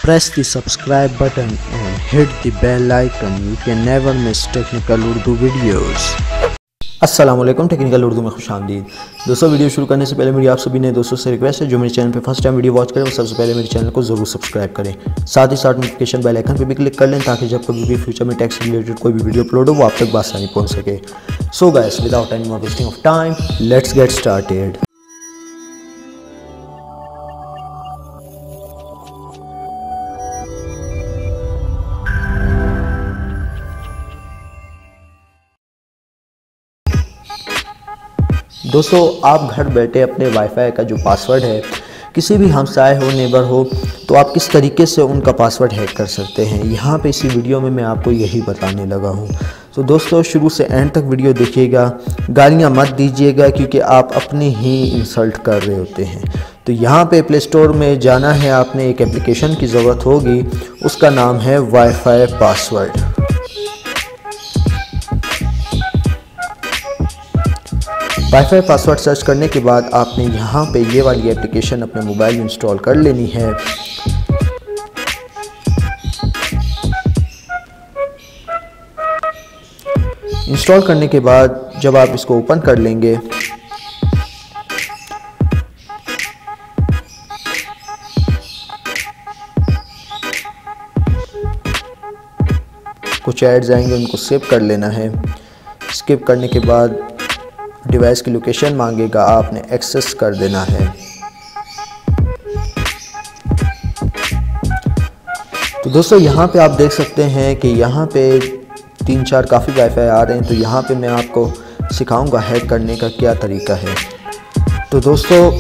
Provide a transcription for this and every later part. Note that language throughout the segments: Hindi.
Press the subscribe button and hit the bell icon. You can never miss technical Urdu videos. अस्सलाम वालेकुम, टेक्निकल उर्दू में खुशामदीद। दोस्तों, वीडियो शुरू करने से पहले मेरी आप सभी ने दोस्तों से रिक्वेस्ट है, जो मेरे चैनल पे फर्स्ट टाइम वीडियो वॉच करें वो सबसे पहले मेरे चैनल को ज़रूर सब्सक्राइब करें। साथ ही साथ नोटिफिकेशन बेल आइकन पे भी क्लिक कर लें ताकि जब कभी भी फ्यूचर में टैक्स रिलेटेड कोई भी वीडियो अपलोड हो वो आप तक बआसानी पहुँच सके। So guys, without any more wasting of time, let's get started. दोस्तों, आप घर बैठे अपने वाईफाई का जो पासवर्ड है, किसी भी हमसाय हो, नेबर हो, तो आप किस तरीके से उनका पासवर्ड हैक कर सकते हैं, यहाँ पे इसी वीडियो में मैं आपको यही बताने लगा हूँ। तो दोस्तों, शुरू से एंड तक वीडियो देखिएगा, गालियाँ मत दीजिएगा क्योंकि आप अपनी ही इंसल्ट कर रहे होते हैं। तो यहाँ पे प्ले स्टोर में जाना है, आपने एक एप्लीकेशन की ज़रूरत होगी, उसका नाम है wifi password. Wifi password search करने के बाद आपने यहाँ पे ये वाली एप्लीकेशन अपने मोबाइल में इंस्टॉल कर लेनी है। इंस्टॉल करने के बाद जब आप इसको ओपन कर लेंगे, कुछ ऐड्स आएंगे, उनको स्किप कर लेना है। स्किप करने के बाद डिवाइस की लोकेशन मांगेगा, आपने एक्सेस कर देना है। तो दोस्तों, यहाँ पे आप देख सकते हैं कि यहाँ पे 3-4 काफ़ी वाईफाई आ रहे हैं। तो यहाँ पे मैं आपको सिखाऊंगा हैक करने का क्या तरीका है। तो दोस्तों,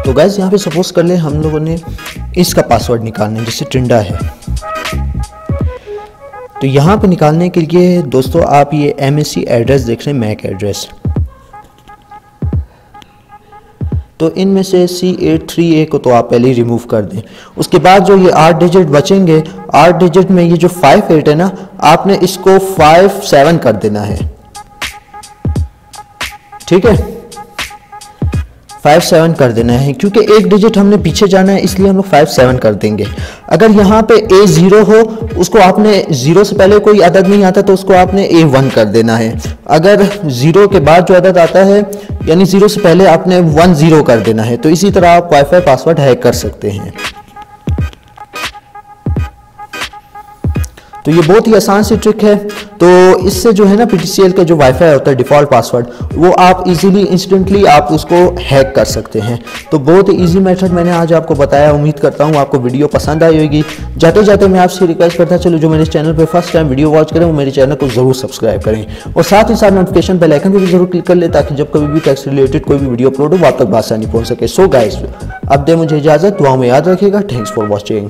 तो गाइस, यहाँ पे सपोज कर ले हम लोगों ने इसका पासवर्ड निकालना है, जैसे टिंडा है। तो यहाँ पे निकालने के लिए दोस्तों आप ये MAC एड्रेस देख रहे हैं, मैक एड्रेस। तो इनमें से C838 को तो आप पहले ही रिमूव कर दें। उसके बाद जो ये 8 डिजिट बचेंगे, 8 डिजिट में ये जो 58 है ना, आपने इसको 57 कर देना है। ठीक है, 57 कर देना है, क्योंकि एक डिजिट हमने पीछे जाना है, इसलिए हम लोग 57 कर देंगे। अगर यहाँ पे A0 हो, उसको आपने 0 से पहले कोई अदद नहीं आता तो उसको आपने A1 कर देना है। अगर 0 के बाद जो अदद आता है, यानी 0 से पहले आपने 10 कर देना है। तो इसी तरह आप वाईफाई पासवर्ड हैक कर सकते हैं। तो ये बहुत ही आसान सी ट्रिक है। तो इससे जो है ना, PTCL का जो वाईफाई होता है डिफ़ॉल्ट पासवर्ड, वो आप इजीली इंस्टेंटली आप उसको हैक कर सकते हैं। तो बहुत ही इजी मेथड मैंने आज आपको बताया। उम्मीद करता हूँ आपको वीडियो पसंद आई होगी। जाते जाते मैं आपसे रिक्वेस्ट करता चलो, जो मेरे चैनल पे फर्स्ट टाइम वीडियो वॉच करें वो मेरे चैनल को ज़रूर सब्सक्राइब करें, और साथ ही साथ नोटिफिकेशन बेल आइकन पर भी जरूर क्लिक कर ले ताकि जब कभी भी टैक्स रिलेटेड कोई भी वीडियो अपलोड हो वो आप तक बआसानी पहुँच सके। सो गाइस, अब दे मुझे इजाज़त, दुआओं में याद रखिएगा। Thanks for watching.